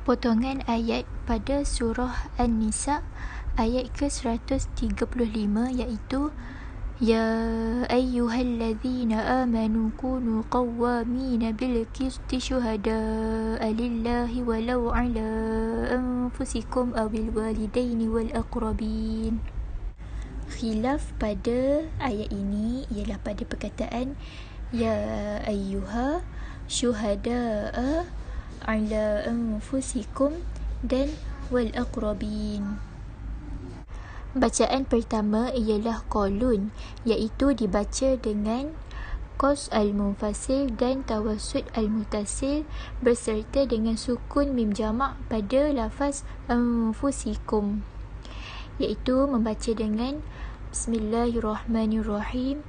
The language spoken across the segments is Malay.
Potongan ayat pada surah An-Nisa ayat ke-135 iaitu Ya ayyuhallazina amanu kunu qawwamina bil qisti syuhada'a lillahi walau ala anfusikum awil walidaini wal aqrabin. Khilaf pada ayat ini ialah pada perkataan Ya ayyuha syuhada'a ala anfusikum dan wal aqrabin. Bacaan pertama ialah qalun, iaitu dibaca dengan qas al-munfasil dan tawassut al-muttasil berserta dengan sukun mim jamak pada lafaz anfusikum, iaitu membaca dengan Bismillahirrahmanirrahim.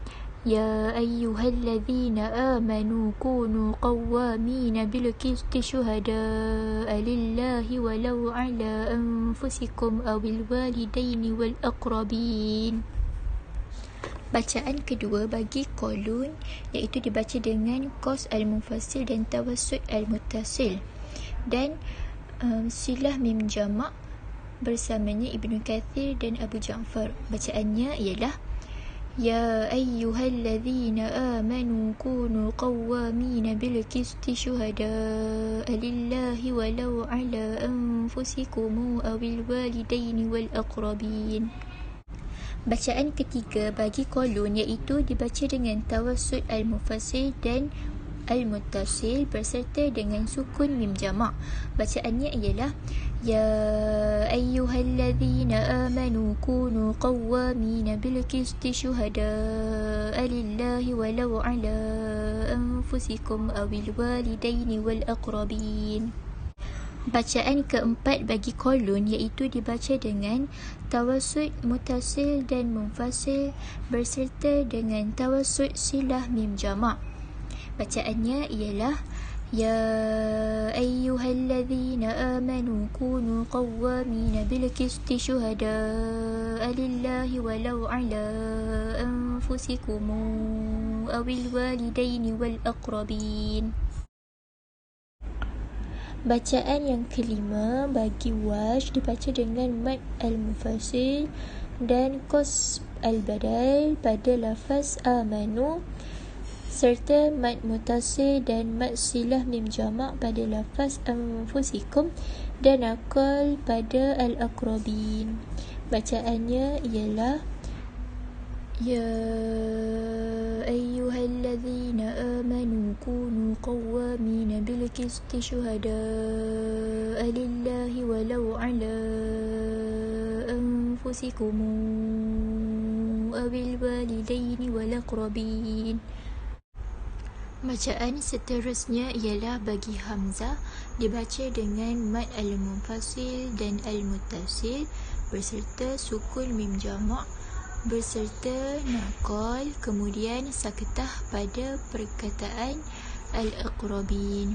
Ya ayyuhallazina amanu kunu qawwamina bil qisti syuhada'a lillahi walau ala anfusikum awil walidaini wal aqrabin. Bacaan kedua bagi qalun iaitu dibaca dengan qas al-munfasil dan tawassut al-muttasil dan silah mim jamak bersamanya Ibnu Kathir dan Abu Ja'far. Bacaannya ialah Ya ayyuhallazina amanu kunu qawwamina bil qisti syuhada'a lillahi walau ala anfusikum awil walidaini wal aqrabin. Bacaan ketiga bagi qalun iaitu dibaca dengan tawassut al-mufassir dan al-muttasil berserta dengan sukun mim jamak. Bacaannya ialah Ya ayyuhallazina amanu kunu qawwamina bil qisti syuhada'a lillahi walau ala anfusikum awil walidaini wal aqrabin. Bacaan keempat bagi qalun iaitu dibaca dengan tawassut muttasil dan munfasil berserta dengan tawassut silah mim jamak. Bacaannya ialah Ya ayyuhallazina amanu kunu qawwamina bil qisti syuhada'a lillahi walau ala anfusikum awil walidaini wal aqrabin. Bacaan yang kelima bagi Warsh dibaca dengan mad al-mufasil dan qas al-badal pada lafaz amanu serta mad muttasil dan mad silah mim jamak pada lafaz anfusikum dan aqal pada al-aqrabin. Bacaannya ialah Ya ayyuhallazina amanu kunu qawwamina bil qisti syuhada'a lillahi walau ala anfusikum awil walidaini wal aqrabin. Bacaan seterusnya ialah bagi Hamzah dibaca dengan mad al-munfasil dan al-muttasil berserta sukun mim jamak berserta naqal kemudian sakitah pada perkataan al-aqrabin.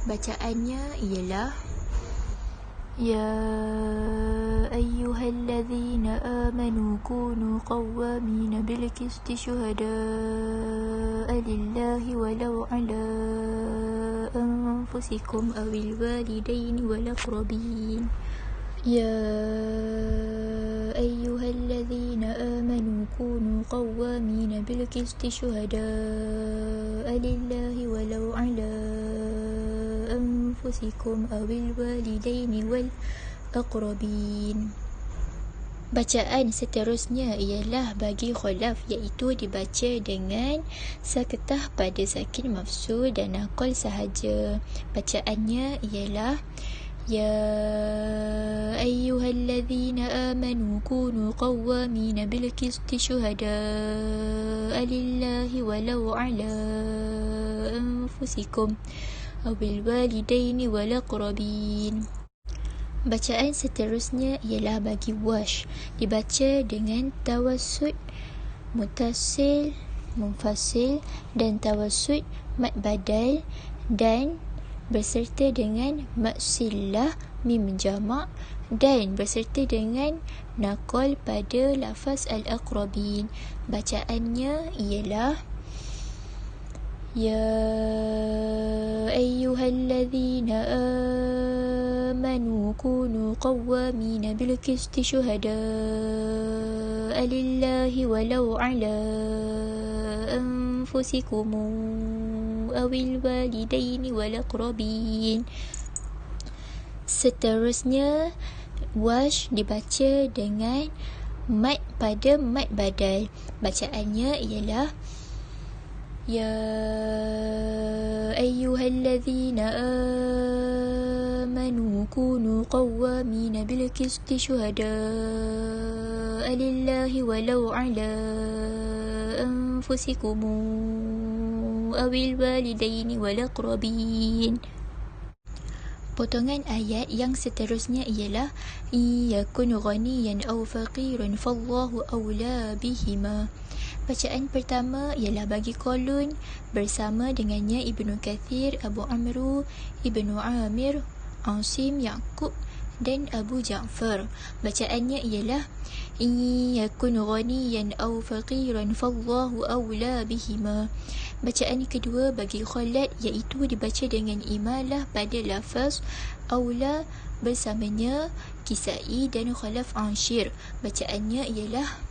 Bacaannya ialah Ya ayyuhallazina amanu kunu qawwamina bil qisti syuhada'a lillahi walau ala anfusikum awil walidaini wal aqrabin. Ya ayyuhallazina amanu kunu qawwamina bil qisti syuhada'a lillahi walau ala anfusikum awil walidaini wal aqrabin. Bacaan seterusnya ialah bagi khalaf iaitu dibaca dengan sakitah pada sakin mafsul dan naqal sahaja. Bacaannya ialah Ya ayyuhallazina amanu kunu qawwamina bil qisti syuhada'a lillahi walau ala anfusikum awil walidaini wal aqrabin. Bacaan seterusnya ialah bagi Warsh dibaca dengan tawassut muttasil munfasil dan tawassut mad badal dan berserta dengan mad silah mim jamak dan berserta dengan naqal pada lafaz al-aqrabin. Bacaannya ialah يا أيها الذين آمنوا كونوا قوامين بالقسط شهداء لله ولو على أنفسكم أو الوالدين والأقربين. Seterusnya wash dibaca dengan mad pada mad badal. Bacaannya ialah Ya ayyuhallazina amanu kunu qawwamina bil qisti syuhada'a lillahi walau ala anfusikum awil walidaini wal aqrabin. Potongan ayat yang seterusnya ialah iyakun ghaniyan aw faqiran fallahu awla bihima. Bacaan pertama ialah bagi kolun bersama dengannya Ibnu Kathir, Abu Amru, Ibnu Amir, Asim, Yaqub dan Abu Ja'far. Bacaannya ialah iyakun ghaniyan aw faqiran fallahu awla bihima. Bacaan kedua bagi Khalad iaitu dibaca dengan imalah pada lafaz awla bersamanya Kisai dan Khalaf Ashir. Bacaannya ialah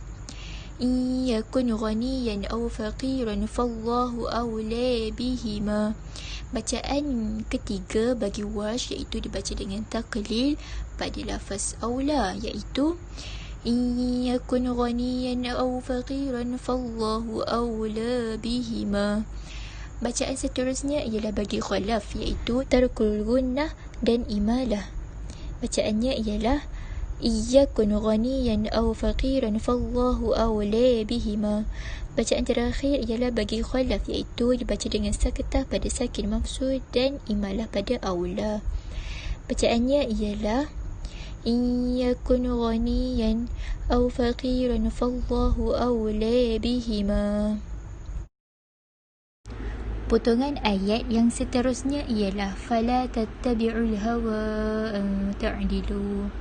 iyakun ghaniyan aw faqiran fallahu awla bihima. Bacaan ketiga bagi Warsh iaitu dibaca dengan taklil pada lafaz awla iaitu iyakun ghaniyan aw faqiran fallahu awla bihima. Bacaan seterusnya ialah bagi Khalaf iaitu tarkul gunnah dan imalah. Bacaannya ialah iyakun ghaniyan aw faqiran fallahu awla bihima. Bacaan terakhir ialah bagi Khalaf iaitu dibaca dengan sakitah pada sakin mafsud dan imalah pada awla. Bacaannya ialah iyakun ghaniyan aw faqiran fallahu awla bihima. Potongan ayat yang seterusnya ialah fala tattabi'ul hawa an ta'dilu.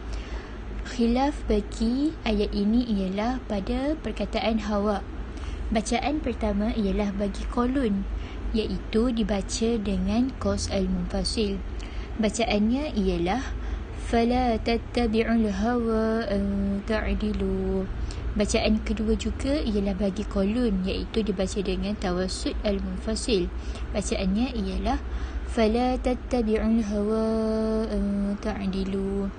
Khilaf bagi ayat ini ialah pada perkataan hawa. Bacaan pertama ialah bagi kolun iaitu dibaca dengan qas al-munfasil. Bacaannya ialah fala tattabi'ul hawa an ta'dilu. Bacaan kedua juga ialah bagi kolun iaitu dibaca dengan tawassut al-munfasil. Bacaannya ialah fala tattabi'ul hawa an ta'dilu.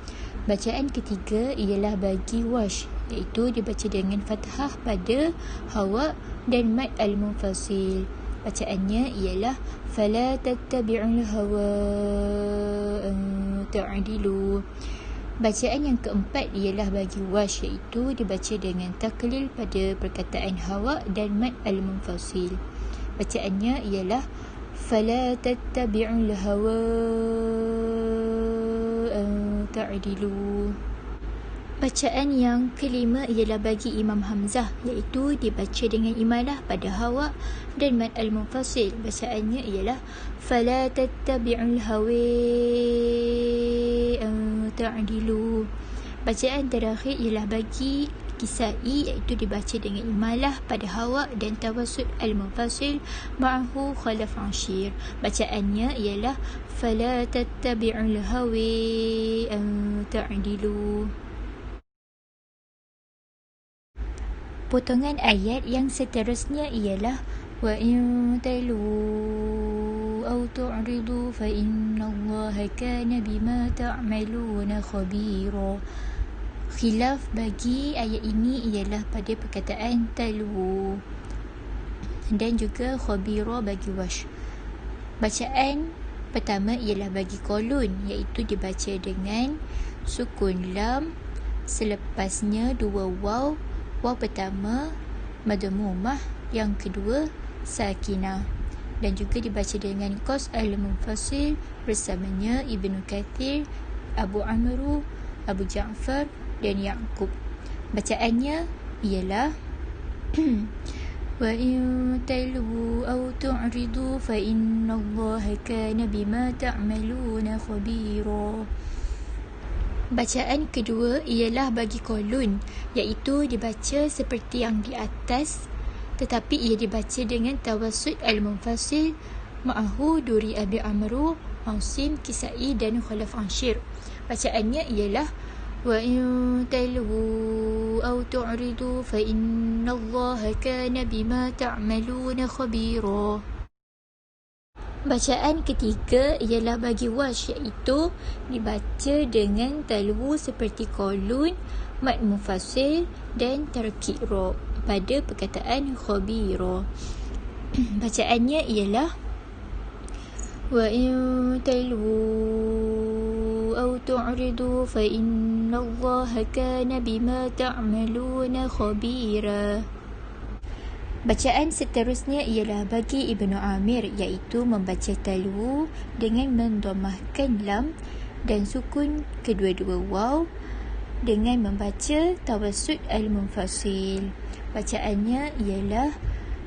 Bacaan ketiga ialah bagi Warsh iaitu dibaca dengan fathah pada hawa dan mad al-munfasil. Bacaannya ialah fala tattabi'ul hawa an ta'dilu. Bacaan yang keempat ialah bagi Warsh iaitu dibaca dengan taklil pada perkataan hawa dan mad al-munfasil. Bacaannya ialah fala tattabi'ul hawa an ta'dilu. Bacaan yang kelima ialah bagi Imam Hamzah iaitu dibaca dengan imalah pada hawa dan mad al-munfasil. Bacaannya ialah fala tattabi'ul hawa an ta'dilu. Bacaan terakhir ialah bagi Kisai iaitu dibaca dengan imalah pada hawa dan tawassut al-munfasil ma'ahu Khalaf Ashir. Bacaannya ialah fala tattabi'ul hawa an ta'dilu. Potongan ayat yang seterusnya ialah wa in talu aw tu'ridu fa innallaha kana bima ta'maluna khabira. Khilaf bagi ayat ini ialah pada perkataan talu dan juga khabira bagi Warsh. Bacaan pertama ialah bagi kolun iaitu dibaca dengan sukun lam, selepasnya dua waw. Waw pertama madmumah, yang kedua sakinah, dan juga dibaca dengan qas al-munfasil bersamanya Ibnu Kathir, Abu Amru, Abu Ja'far dan Yaqub. Bacaannya ialah wa in talu aw tu'ridu fa innallaha kana bima ta'maluna khabira. Bacaan kedua ialah bagi kolun iaitu dibaca seperti yang di atas tetapi ia dibaca dengan tawassut al-munfasil ma'ahu duri Abi Amru, Asim, Kisai dan Khalaf Ashir. Bacaannya ialah wa in talwu aw tu'ridu fa innallaha kana bima ta'maluna khabira. Bacaan ketiga ialah bagi Warsh, iaitu dibaca dengan talwu seperti qalun, mad mufasil dan tarkib ra pada perkataan khabira. Bacaannya ialah wa in talwu aw tu'ridu fa innallaha kana bima ta'maluna khabira. Bacaan seterusnya ialah bagi Ibnu Amir, iaitu membaca talwu dengan mendhammahkan lam dan sukun kedua-dua waw dengan membaca tawassut al-munfasil. Bacaannya ialah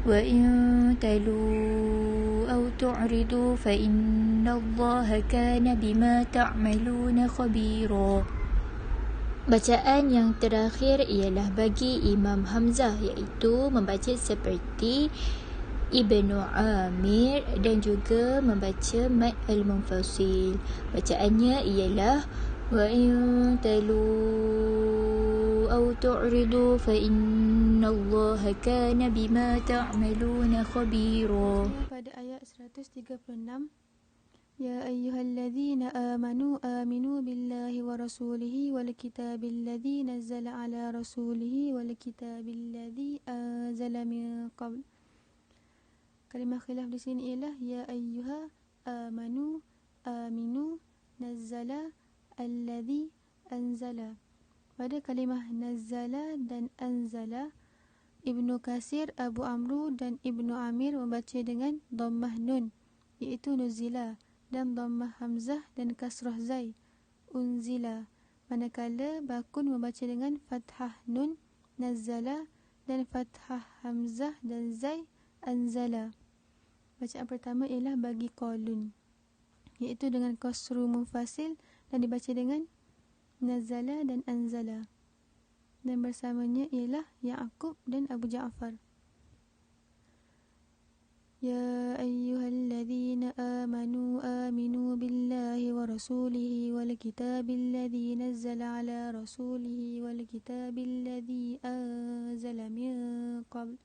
wa in talwu aw tu'ridu fa innallaha kana bima ta'maluna khabira. Bacaan yang terakhir ialah bagi Imam Hamzah, iaitu membaca seperti Ibnu Amir dan juga membaca mad al-munfasil. Bacaannya ialah wa in talu aw tu'ridu fa innallaha kana bima ta'maluna khabira. Pada ayat 136, Ya ayyuhalladzina amanu aminu billahi wa rasulihi wal kitabilladzi nazzala ala rasulihi wal kitabilladzi anzala min qabl. Kalimah khilaf di sini ialah ya ayyuha amanu aminu nazzala alladzi anzala. Pada kalimah nazzala dan anzala, Ibnu Kasir, Abu Amru dan Ibnu Amir membaca dengan dhammah nun, iaitu nuzila, dan dhammah hamzah dan kasrah zai, unzila. Manakala Bakun membaca dengan fathah nun, nazzala, dan fathah hamzah dan zai, anzala. Bacaan pertama ialah bagi qalun, iaitu dengan kasru munfasil dan dibaca dengan nazzala dan anzala. Dan bersamanya ialah Ya'qub dan Abu Ja'far. Ya ayyuhalladzina amanu aminu billahi wa rasulihi wal kitabilladzi nazzala ala rasulihi wal kitabilladzi anzala min qabl.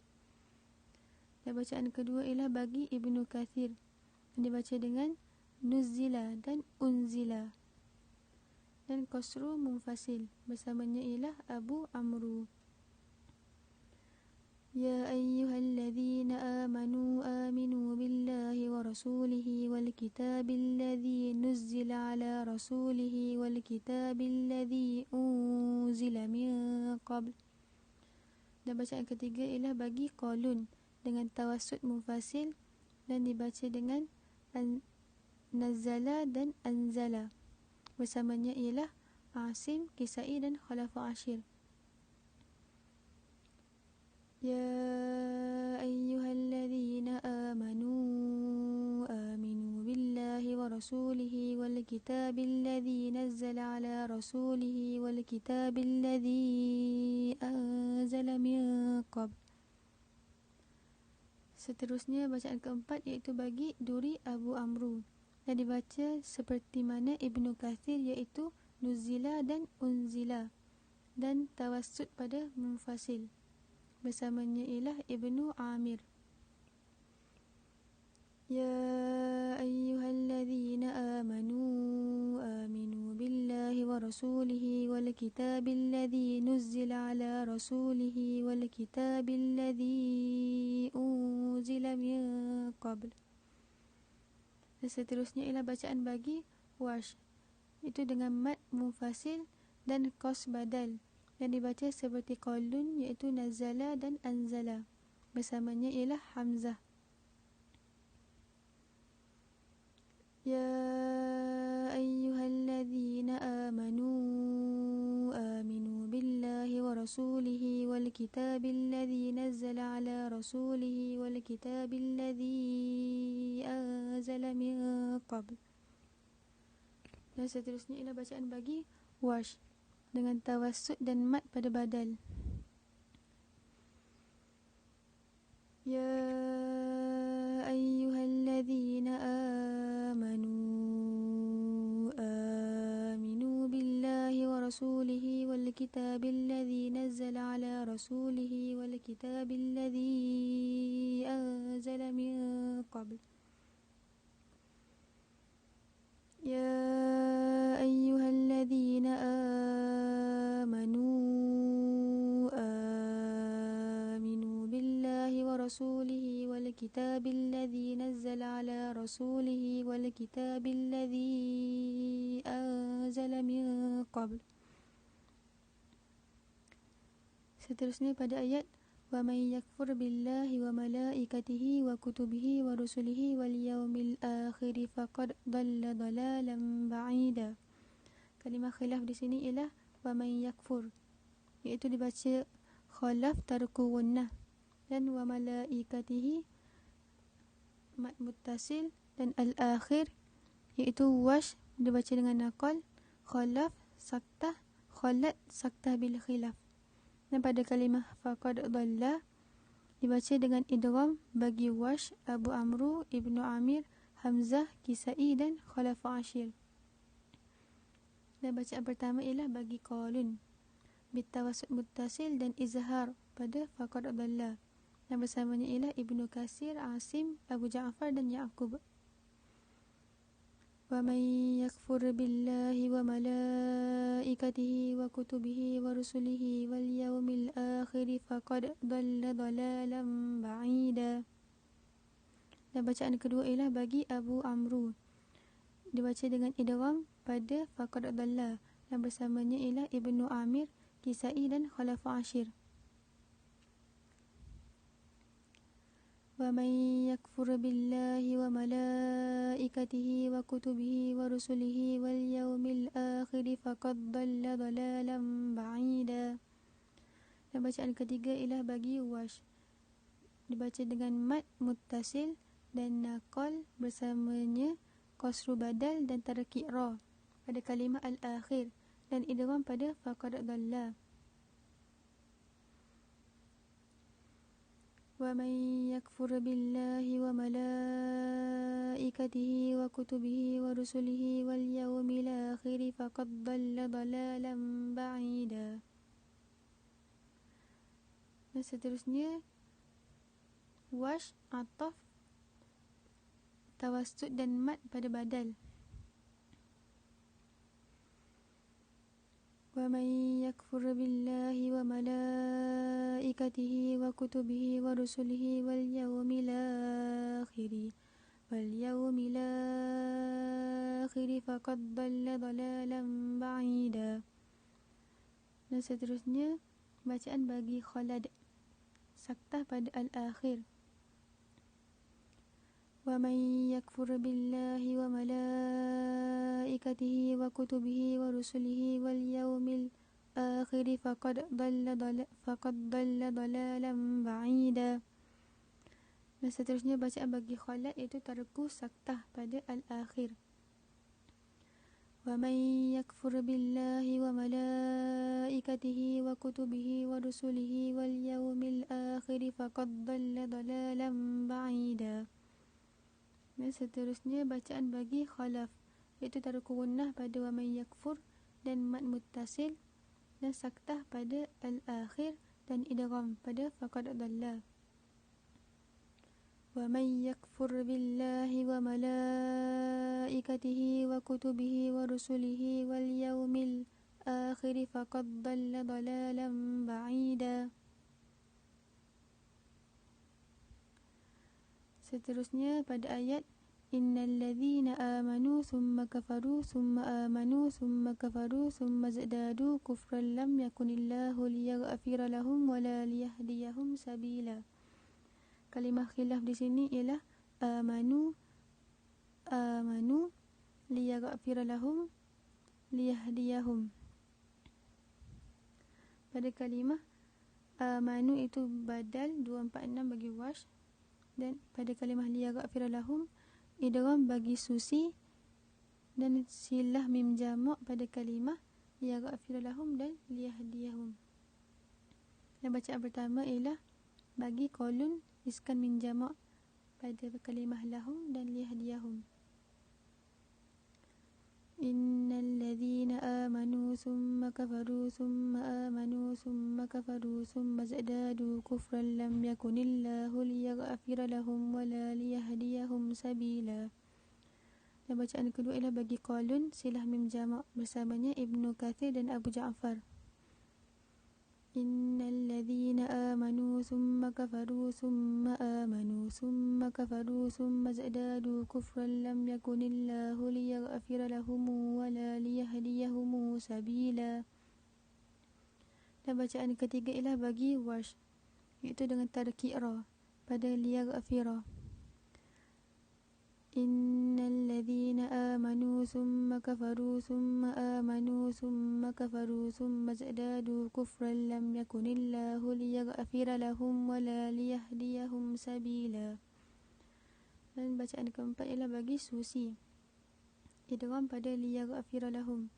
Dan bacaan kedua ialah bagi Ibnu Katsir, dibaca dengan nuzila dan unzila. Dan kasru munfasil, bersamanya ialah Abu Amru. Ya ayyuhalladzina amanu aminu billahi wa rasulihi wal kitabilladzi nuzzila ala rasulihi wal kitabilladzi unzila min qabl. Dan bacaan ketiga ialah bagi qalun dengan tawassut munfasil dan dibaca dengan nazzala dan anzala. Bersamanya ialah Asim, Kisai dan Khalaf Ashir. Ya ayyuhalladzina amanu aminu billahi wa rasulihi wal kitabilladzi nazzala ala rasulihi wal kitabilladzi anzala min qabl. Seterusnya bacaan keempat iaitu bagi Duri Abu Amru, dan dibaca seperti mana Ibnu Katsir, iaitu nuzila dan unzila dan tawassut pada munfasil. Bersamanya ialah Ibnu Amir. Ya ayyuhalladzina amanu aminu billahi wa rasulihi wal kitabilladzi nuzzila ala rasulihi wal kitabilladzi unzila min qabl. Dan seterusnya ialah bacaan bagi Warsh, itu dengan mad munfasil dan qas badal, dan dibaca seperti qalun, iaitu nazala dan anzala. Bersamanya ialah Hamzah. Ya ayyuhalladzina amanu aminu billahi wa rasulihi wal kitabilladzi nazzala ala rasulihi wal kitabilladzi anzala min qabl. Dan seterusnya ialah bacaan bagi Warsh dengan tawassut dan mad pada badal. يا أيها الذين آمنوا بالله ورسوله والكتاب الذي نزل على رسوله والكتاب الذي أنزل من قبل يا أيها الذين آمنوا بالله ورسوله والكتاب الذي نزل على رسوله والكتاب الذي أنزل من قبل. Seterusnya pada ayat وَمَنْ يَكْفُرْ بِاللَّهِ وَمَلَائِكَتِهِ وَكُتُبِهِ وَرُسُلِهِ وَالْيَوْمِ الْآخِرِ فَقَدْ ضَلَّ ضَلَالًا بَعِيدًا. Kalimah khilaf di sini ialah وَمَنْ يَكْفُرْ, iaitu dibaca khalaf tarku gunnah, dan وَمَلَائِكَتِهِ mat muttasil, dan al-akhir iaitu wash dibaca dengan naqal, khalaf saktah, khalat saktah bil khilaf. Dan pada kalimah faqad dhalla dibaca dengan idgham bagi wash, Abu Amru, Ibnu Amir, Hamzah, Kisai dan Khalaf Ashir. Dan bacaan pertama ialah bagi qalun bitawasud muttasil dan izhar pada faqad dhalla. Dan bersamanya ialah Ibnu Kasir, Asim, Abu Ja'far dan Ya'qub. وَمَنْ يَكْفُرْ بِاللَّهِ وَمَلَائِكَتِهِ وَكُتُبِهِ وَرُسُلِهِ وَالْيَوْمِ الْآخِرِ فَقَدْ ضَلَّ ضَلَالًا بَعِيدًا. Dan bacaan kedua ialah bagi Abu Amru, dibaca dengan idgham pada faqad dhalla, dan bersamanya ialah Ibnu Amir, Kisai dan Khalaf Ashir. وَمَنْ يَكْفُرْ بِاللَّهِ وَمَلَائِكَتِهِ وَكُتُبِهِ وَرُسُلِهِ وَالْيَوْمِ الْآخِرِ فَقَدْ ضَلَّ ضَلَالًا بَعِيدًا. Dan bacaan ketiga ialah bagi wash, dibaca dengan mat muttasil dan naqal, bersamanya qasru badal dan tarki' ra pada kalimah al-akhir, dan idgham pada faqad dhalla. وَمَنْ يَكْفُرْ بِاللَّهِ وَمَلَائِكَتِهِ وَكُتُبِهِ وَرُسُلِهِ وَالْيَوْمِ الْآخِرِ فَقَدْ ضَلَّ ضَلَالًا بَعِيدًا. Dan seterusnya wash, ataf, tawassud dan mat pada badal. وَمَنْ يَكْفُرْ بِاللَّهِ وَمَلَائِكَتِهِ وَكُتُبِهِ وَرُسُلِهِ وَالْيَوْمِ الْآخِرِ فَقَدْ ضَلَّ ضَلَالًا بَعِيدًا. Dan seterusnya bacaan bagi khalad, saktah pada al-akhir. وَمَنْ يَكْفُرْ بِاللَّهِ وَمَلَائِكَتِهِ وَكُتُبِهِ وَرُسُلِهِ وَالْيَوْمِ الْآخِرِ فَقَدْ ضَلَّ ضَلَالًا بَعِيدًا. Dan seterusnya bacaan bagi khalat iaitu tarku saktah pada al-akhir. وَمَنْ يَكْفُرْ بِاللَّهِ وَمَلَائِكَتِهِ وَكُتُبِهِ وَرُسُلِهِ وَالْيَوْمِ الْآخِرِ فَقَدْ ضَلَّ ضَلَالًا بَعِيدًا. Dan seterusnya bacaan bagi khalaf iaitu tarku gunnah pada wa man yakfur dan mat muttasil dan saktah pada al-akhir dan idgham pada faqad dhalla. Wa man yakfur billahi wa malaikatihi wa kutubihi wa rusulihi wal yawmil akhir faqad dhalla dhalalan ba'ida. Seterusnya pada ayat innal ladzina amanu thumma kafaru thumma amanu thumma kafaru thumma zadadu kufran lam yakunillahu liyaghfira lahum wala liyahdiyahum sabila. Kalimah khilaf di sini ialah amanu liyaghfira lahum liyahdiyahum. Pada kalimah amanu itu badal 246 bagi wash, dan pada kalimah liyaghfira lahum idgham bagi susi dan silah mim jamak pada kalimah liyaghfira lahum dan liyahdiyahum. Dan bacaan pertama ialah bagi qaulun iskan min jama' pada kalimah lahum dan liyahdiyahum. Innal ladzina amanu summa kafaru summa amanu summa kafaru summa zadadu kufran lam yakunillahu liyaghfira lahum wala liyahdiyahum sabila. Dan bacaan kedua ialah bagi qalun silah mim jama' bersamanya Ibnu Kathir dan Abu Ja'far. Innal ladzina amanu summa kafaru summa amanu summa kafaru summa zadadu kufran lam yakunillahu liyaghfira lahum wala liyahdiyahum sabila. Dan bacaan ketiga ialah bagi Warsh, iaitu dengan tarki' ra pada liyaghfira. Innal ladzina amanu summa kafaru summa amanu summa kafaru summa zadadu kufran lam yakunillahu liyaghfira lahum wala liyahdiyahum sabila. Dan bacaan keempat ialah bagi Susi, idgham pada liyaghfira lahum.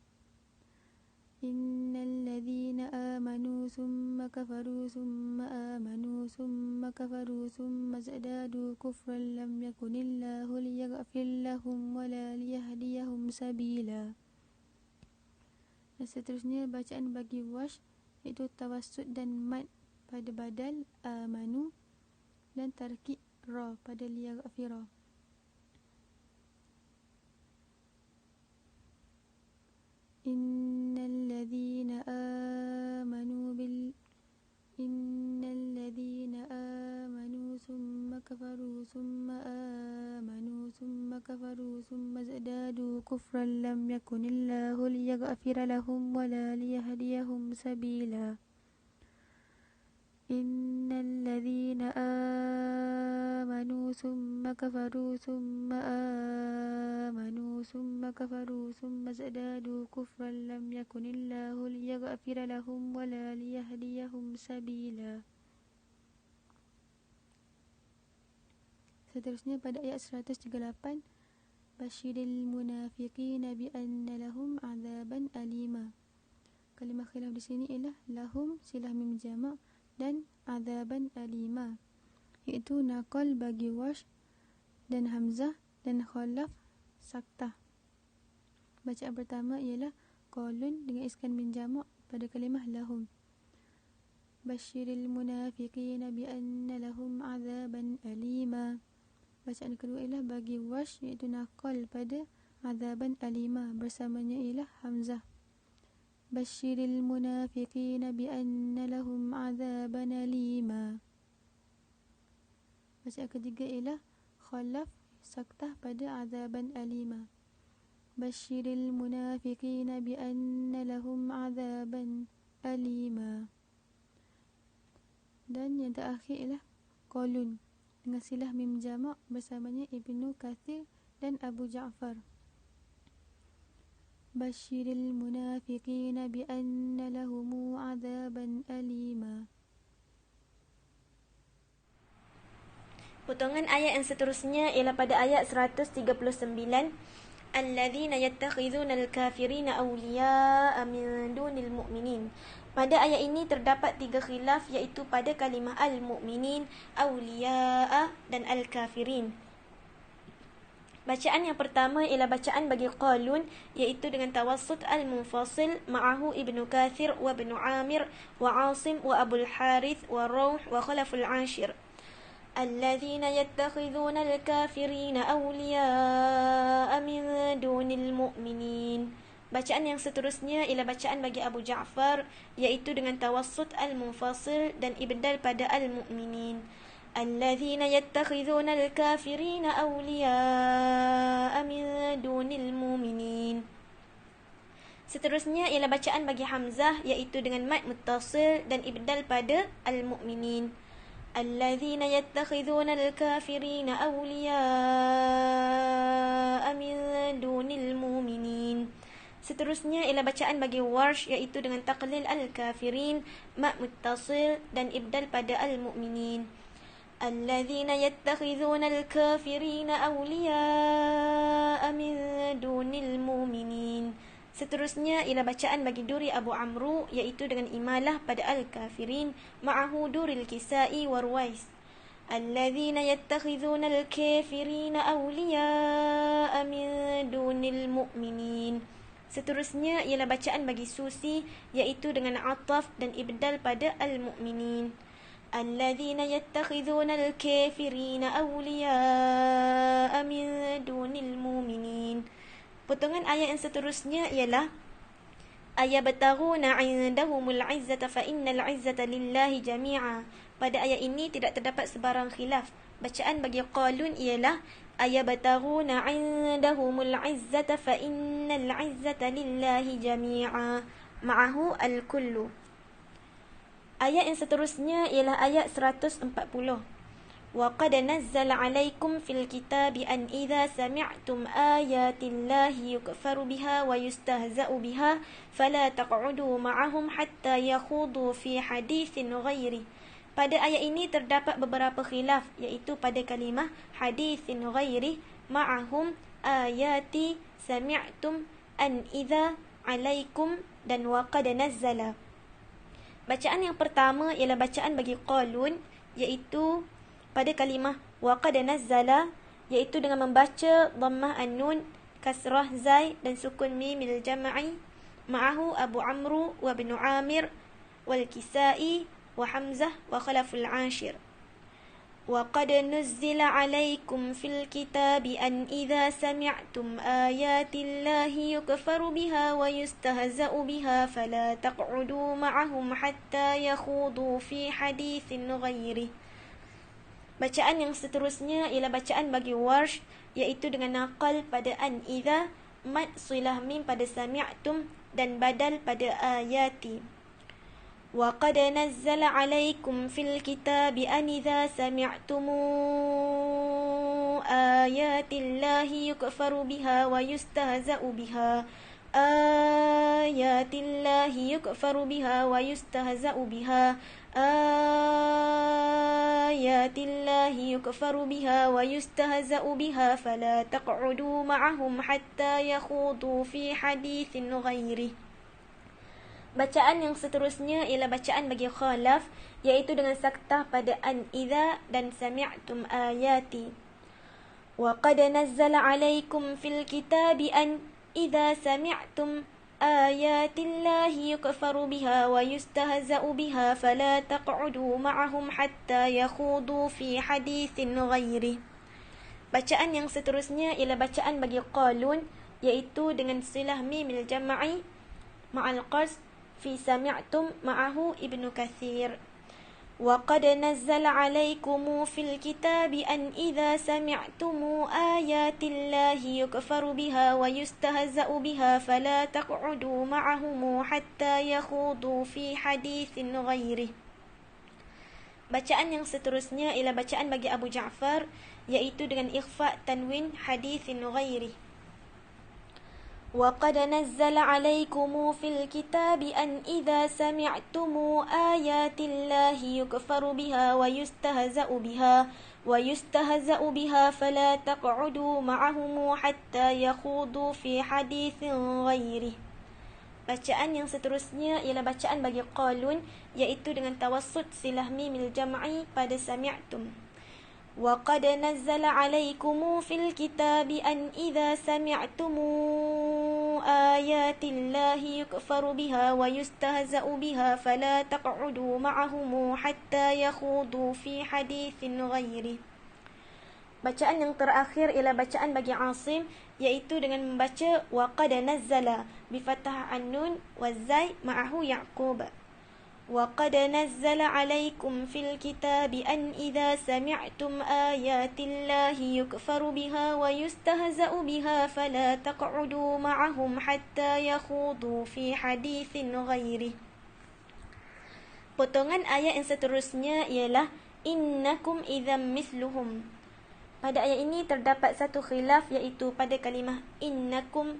Innal ladzina amanu summa kafaru summa amanu summa kafaru summa zadadu kufran lam yakunillahu liyaghfir lahum wala liyahdiyahum sabila. Dan seterusnya bacaan bagi Warsh, iaitu tawassut dan mad pada badal amanu dan tarki' ra pada liyaghfira. Innal ladzina amanu summa kafaru summa amanu summa kafaru summa zadadu kufran lam yakunillahu liyaghfira lahum wala liyahdiyahum sabila. Innal ladzina amanu summa kafaru summa amanu summa kafaru summa zadadu kufran lam yakunillahu liyaghfira lahum wala liyahdiyahum sabila. Seterusnya pada ayat 138, Basyiril munafiqina bi anna lahum azaban alima. Kalimah khilaf di sini ialah lahum silah mim jama' dan azaban alima, iaitu naqal bagi Warsh dan Hamzah dan Khalaf saktah. Bacaan pertama ialah qalun dengan iskan min jama' pada kalimah lahum. Basyiril munafiqina bi anna lahum azaban alima. Bacaan kedua ialah bagi Warsh, iaitu naqal pada azaban alima bersamanya ialah Hamzah. Basyiril munafiqina bi anna lahum azaban alima. Bacaan ketiga ialah Khalaf saktah pada azaban alima. Basyiril munafiqina bi anna lahum azaban alima. Dan yang terakhir ialah qalun dengan silah mim jama' bersamanya Ibnu Kathir dan Abu Ja'far. Basyiril munafiqina bi anna lahumu azaban alima. Potongan ayat yang seterusnya ialah pada ayat 139. Alladzina yattakhidhuna al-kafirina awliya'a min dunil mu'minin. Pada ayat ini terdapat 3 khilaf, iaitu pada kalimah al-mu'minin, awliya'a dan al-kafirin. Bacaan yang pertama ialah bacaan bagi qalun, iaitu dengan tawassut al-munfasil ma'ahu Ibnu Kathir wa Ibnu Amir wa Asim wa Abul Harith wa Rawh wa Khalaful Ashir. Alladzina yattakhidhuna al-kafirina awliya'a min dunil mu'minin. Bacaan yang seterusnya ialah bacaan bagi Abu Ja'far, iaitu dengan tawassut al-munfasil dan ibdal pada al-mu'minin. Alladzina yattakhidhuna al-kafirina awliya'a min dunil mu'minin. Seterusnya ialah bacaan bagi Hamzah, iaitu dengan mad muttasil dan ibdal pada al-mu'minin. Alladzina yattakhidhuna al-kafirina awliya'a min dunil mu'minin. Seterusnya ialah bacaan bagi Warsh, iaitu dengan taqlil al-kafirin, mad muttasil dan ibdal pada al-mu'minin. Alladzina yattakhidhuna al-kafirina awliya'a min dunil mu'minin. Seterusnya ialah bacaan bagi Duri Abu Amru, iaitu dengan imalah pada al-kafirin ma'ahu Duril Kisai wa Ruwais. الذين يتخذون الكافرين أولياء من دون المؤمنين. Seterusnya ialah bacaan bagi Susi, iaitu dengan ataf dan ibdal pada al-mu'minin. الذين يتخذون الكافرين أولياء من دون المؤمنين. Potongan ayat yang seterusnya ialah ayabtaghuna 'indahumul 'izzata fa innal 'izzata lillahi jami'a. Pada ayat ini tidak terdapat sebarang khilaf. Bacaan bagi qalun ialah ayabtaghuna 'indahumul 'izzata fa innal 'izzata lillahi jami'a ma'ahu al-kullu. Ayat yang seterusnya ialah ayat 140. Wa qad nazzala 'alaikum fil kitabi an idza sami'tum ayatillahi yukfaru biha wa yustahza'u biha fala taq'udu ma'ahum hatta yakhudu fi haditsin ghairi. Pada ayat ini terdapat beberapa khilaf, iaitu pada kalimah haditsin ghairi, ma'ahum, ayati, sami'tum, an idza, 'alaikum dan wa qad nazzala. Bacaan yang pertama ialah bacaan bagi qalun, iaitu pada kalimah wa qad nazzala, iaitu dengan membaca dhammah an-nun, kasrah zai dan sukun mimil jam'i, ma'ahu Abu Amru wa Ibn Amir wal Kisai wa Hamzah wa Khalaful Ashir. وَقَدْ نُزِّلَ عَلَيْكُمْ فِي الْكِتَابِ أَنْ إِذَا سَمِعْتُمْ آيَاتِ اللَّهِ يُكْفَرُ بِهَا وَيُسْتَهْزَأُ بِهَا فَلَا تَقْعُدُوا مَعَهُمْ حَتَّى يَخُوضُوا فِي حَدِيثٍ غَيْرِهِ. Bacaan yang seterusnya ialah bacaan bagi Warsh, iaitu dengan naqal pada an idza, mad silah mim pada sami'tum dan badal pada ayati. وَقَدْ نَزَّلَ عَلَيْكُمْ فِي الْكِتَابِ أَنْ إِذَا سَمِعْتُمْ آيَاتِ اللَّهِ يُكْفَرُ بِهَا وَيُسْتَهْزَأُ بِهَا آيَاتِ اللَّهِ يُكْفَرُ بِهَا وَيُسْتَهْزَأُ بِهَا آيَاتِ اللَّهِ يُكْفَرُ بِهَا وَيُسْتَهْزَأُ بِهَا فَلَا تَقْعُدُوا مَعَهُمْ حَتَّى يَخُوضُوا فِي حَدِيثٍ غَيْرِهِ. Bacaan yang seterusnya ialah bacaan bagi khalaf, iaitu dengan saktah pada an idza dan sami'tum ayati. Wa qad nazzala 'alaikum fil kitabi an idza sami'tum ayatillahi yukfaru biha wa yustahza'u biha fala taq'udu ma'ahum hatta yakhudu fi haditsin ghairi. Bacaan yang seterusnya ialah bacaan bagi qalun, iaitu dengan silah mimil jam'i ma'al qasd fi sami'tum ma'ahu Ibnu Katsir. Wa qad nazzala 'alaikum fil kitabi an idza sami'tum ayatillahi yukfaru biha wa yustahza'u biha fala taq'udu ma'ahum hatta yakhudu fi haditsin ghairi. Bacaan yang seterusnya ialah bacaan bagi Abu Ja'far, iaitu dengan ikhfa tanwin haditsin ghairi. وَقَدْ نَزَّلَ عَلَيْكُمْ فِي الْكِتَابِ أَنْ إِذَا سَمِعْتُمْ آيَاتِ اللَّهِ يُكْفَرُ بِهَا وَيُسْتَهْزَأُ بِهَا فَلَا تَقْعُدُوا مَعَهُمْ حَتَّى يَخُوضُوا فِي حَدِيثٍ غَيْرِهِ. Bacaan yang seterusnya ialah bacaan bagi qalun, iaitu dengan tawassut silah mimil jam'i pada sami'tum. وَقَدْ نَزَّلَ عَلَيْكُمْ فِي الْكِتَابِ أَنْ إِذَا سَمِعْتُمْ آيَاتِ اللَّهِ يُكْفَرُ بِهَا وَيُسْتَهْزَأُ بِهَا فَلَا تَقْعُدُوا مَعَهُمْ حَتَّى يَخُوضُوا فِي حَدِيثٍ غَيْرِهِ. Bacaan yang terakhir ialah bacaan bagi Asim, iaitu dengan membaca وَقَدْ نَزَّلَ بِفَتْحَةِ النُّونِ وَالزَّاءِ مَعَهُ يَعْقُوبَ. وَقَدْ نَزَّلَ عَلَيْكُمْ فِي الْكِتَابِ أَنْ إِذَا سَمِعْتُمْ آيَاتِ اللَّهِ يُكْفَرُ بِهَا وَيُسْتَهْزَأُ بِهَا فَلَا تَقْعُدُوا مَعَهُمْ حَتَّى يَخُوضُوا فِي حَدِيثٍ غَيْرِهِ. Potongan ayat yang seterusnya ialah إِنَّكُمْ إِذًا مِثْلُهُمْ. Pada ayat ini terdapat satu khilaf, iaitu pada kalimah innakum.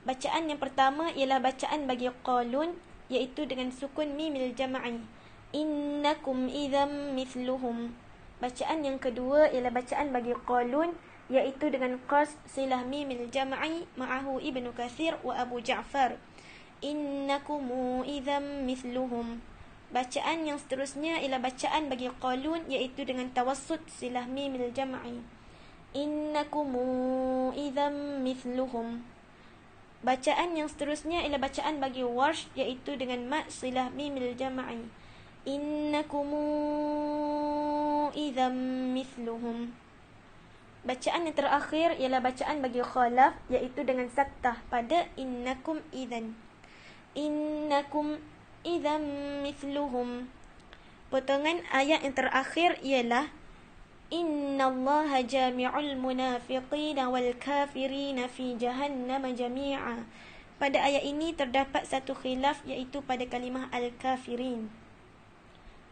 Bacaan yang pertama ialah bacaan bagi qalun, iaitu dengan sukun mimil jam'i. Innakum idzam mithluhum. Bacaan yang kedua ialah bacaan bagi qalun, iaitu dengan qasd silah mimil jam'i ma'ahu Ibnu Katsir wa Abu Ja'far. Innakum idzam mithluhum. Bacaan yang seterusnya ialah bacaan bagi qalun, iaitu dengan tawassut silah mimil jam'i. Innakum idzam mithluhum. Bacaan yang seterusnya ialah bacaan bagi warsh, iaitu dengan mat silah mimil jam'i. Innakum idzam mithluhum. Bacaan yang terakhir ialah bacaan bagi khalaf, iaitu dengan saktah pada innakum idzan. Innakum idzam mithluhum. Potongan ayat yang terakhir ialah Innallaha jami'ul munafiqina wal kafirina fi jahannam jami'a. Pada ayat ini terdapat satu khilaf, iaitu pada kalimah al-kafirin.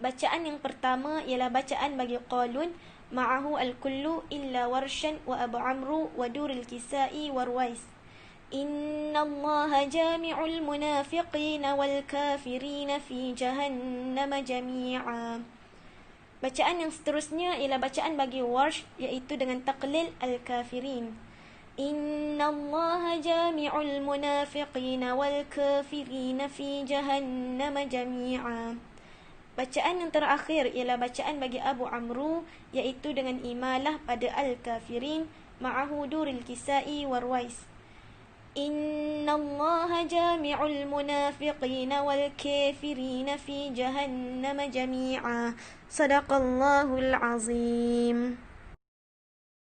Bacaan yang pertama ialah bacaan bagi qalun, ma'ahu al-kullu illa warshan wa abu amru wa duril kisai wa ruwais. Innallaha jami'ul munafiqina wal kafirina fi jahannam jami'a. Bacaan yang seterusnya ialah bacaan bagi warsh, iaitu dengan taqlil al-kafirin. Innallaha jami'ul munafiqina wal kafirina fi jahannam jami'a. Bacaan yang terakhir ialah bacaan bagi Abu Amru, iaitu dengan imalah pada al-kafirin, ma'ahu duril kisai wa ruwais. Innallaha jami'ul munafiqina wal kafirina fi jahannam jami'a. Sadaqallahul azim.